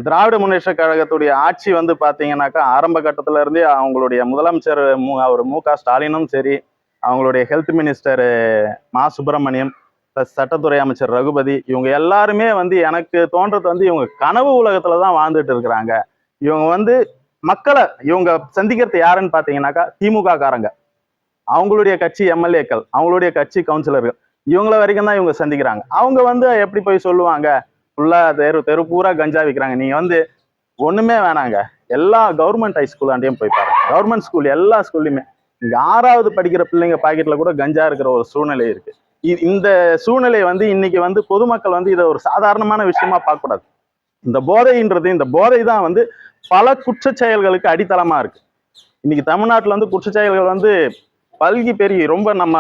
திராவிட முன்னேற்ற கழகத்துடைய ஆட்சி வந்து பாத்தீங்கன்னாக்கா ஆரம்ப கட்டத்துல இருந்தே அவங்களுடைய முதலமைச்சர் அவர் மு.க. ஸ்டாலினும் சரி, அவங்களுடைய ஹெல்த் மினிஸ்டர் மா சுப்பிரமணியம் பிளஸ் சட்டத்துறை அமைச்சர் ரகுபதி, இவங்க எல்லாருமே வந்து எனக்கு தோன்றது வந்து இவங்க கனவு உலகத்துலதான் வாழ்ந்துட்டு இருக்கிறாங்க. இவங்க வந்து மக்களை இவங்க சந்திக்கிறது யாருன்னு பாத்தீங்கன்னாக்கா திமுக காரங்க, அவங்களுடைய கட்சி எம்எல்ஏக்கள், அவங்களுடைய கட்சி கவுன்சிலர்கள், இவங்கள வரைக்கும் தான் இவங்க சந்திக்கிறாங்க. அவங்க வந்து எப்படி போய் சொல்லுவாங்க, ஃபுல்லா தெரு பூரா கஞ்சா விற்கிறாங்க. நீங்க வந்து ஒண்ணுமே வேணாங்க, எல்லா கவர்மெண்ட் ஹை ஸ்கூலாண்டையும் போய் பாருங்க. கவர்மெண்ட் ஸ்கூல் எல்லா ஸ்கூல்லையுமே இங்க 6வது படிக்கிற பிள்ளைங்க பாக்கெட்ல கூட கஞ்சா இருக்கிற ஒரு சூழ்நிலை இருக்கு. இந்த சூழ்நிலை வந்து இன்னைக்கு வந்து பொதுமக்கள் வந்து இதை ஒரு சாதாரணமான விஷயமா பார்க்க கூடாது. இந்த போதைன்றது, இந்த போதை தான் வந்து பல குற்ற செயல்களுக்கு அடித்தளமா இருக்கு. இன்னைக்கு தமிழ்நாட்டுல வந்து குற்ற செயல்கள் வந்து பல்கி பெருகி ரொம்ப நம்ம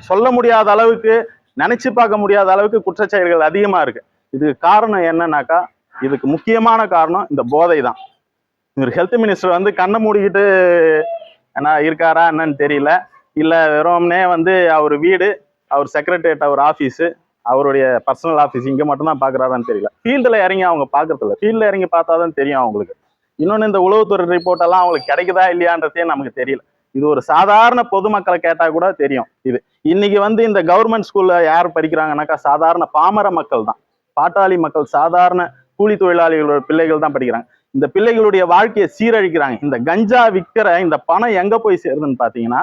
சொல்ல முடியாத அளவுக்கு, நினைச்சு பார்க்க முடியாத அளவுக்கு குற்ற செயல்கள் அதிகமா இருக்கு. இதுக்கு காரணம் என்னன்னாக்கா, இதுக்கு முக்கியமான காரணம் இந்த போதை தான். இவர் ஹெல்த் மினிஸ்டர் வந்து கண்ணை மூடிக்கிட்டு இருக்காரா என்னன்னு தெரியல, இல்ல வெறும்னே வந்து அவர் வீடு, அவர் செக்ரட்டரியேட், அவர் ஆஃபீஸு, அவருடைய பர்சனல் ஆஃபீஸ் இங்க மட்டும்தான் பாக்குறாரான்னு தெரியல. ஃபீல்டுல இறங்கி அவங்க பாக்குறது இல்லை. ஃபீல்ட்ல இறங்கி பார்த்தாதான் தெரியும் அவங்களுக்கு. இன்னொன்னு, இந்த உளவுத்துறை ரிப்போர்ட் எல்லாம் அவங்களுக்கு கிடைக்குதா இல்லையான்றதே நமக்கு தெரியல. இது ஒரு சாதாரண பொதுமக்களை கேட்டா கூட தெரியும். இது இன்னைக்கு வந்து இந்த கவர்மெண்ட் ஸ்கூல்ல யார் படிக்கிறாங்கன்னாக்கா சாதாரண பாமர மக்கள் தான், பாட்டாளி மக்கள், சாதாரண கூலி தொழிலாளிகளோட பிள்ளைகள் தான் படிக்கிறாங்க. இந்த பிள்ளைகளுடைய வாழ்க்கையை சீரழிக்கிறாங்க. இந்த கஞ்சா விற்கிற இந்த பணம் எங்க போய் சேருதுன்னு பாத்தீங்கன்னா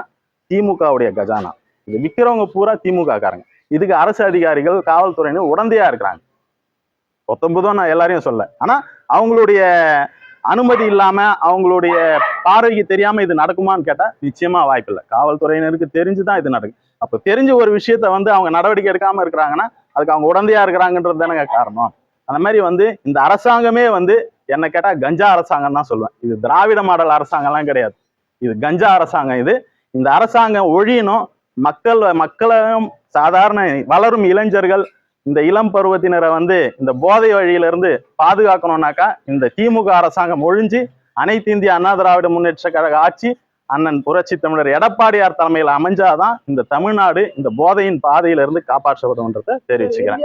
திமுகவுடைய கஜானா. இது விற்கிறவங்க பூரா திமுக காரங்க. இதுக்கு அரசு அதிகாரிகள், காவல்துறையினர் உடந்தையா இருக்கிறாங்க. 19 நான் எல்லாரையும் சொல்ல, ஆனா அவங்களுடைய அனுமதி இல்லாம, அவங்களுடைய பார்வைக்கு தெரியாம இது நடக்குமான்னு கேட்டா நிச்சயமா வாய்ப்பு இல்லை. காவல்துறையினருக்கு தெரிஞ்சுதான் இது நடக்கும். அப்ப தெரிஞ்ச ஒரு விஷயத்த வந்து அவங்க நடவடிக்கை எடுக்காம இருக்கிறாங்கன்னா அதுக்கு அவங்க உடந்தையா இருக்கிறாங்கன்றது தானே காரணம். அந்த மாதிரி வந்து இந்த அரசாங்கமே வந்து என்ன கேட்டா கஞ்சா அரசாங்கம் தான் சொல்லுவேன். இது திராவிட மாடல் அரசாங்கம்லாம் கிடையாது, இது கஞ்சா அரசாங்கம். இந்த அரசாங்கம் ஒழியணும். மக்களும் சாதாரண வளரும் இளைஞர்கள், இந்த இளம் பருவத்தினரை வந்து இந்த போதை வழியிலிருந்து பாதுகாக்கணும்னாக்கா இந்த திமுக அரசாங்கம் ஒழிஞ்சு அனைத்து இந்திய அண்ணா திராவிட முன்னேற்ற கழக ஆட்சி அண்ணன் புரட்சி தமிழர் எடப்பாடியார் தலைமையில் அமைஞ்சாதான் இந்த தமிழ்நாடு இந்த போதையின் பாதையிலிருந்து காப்பாற்றப்படும்ன்றதை தெரிவிச்சுக்கிறேன்.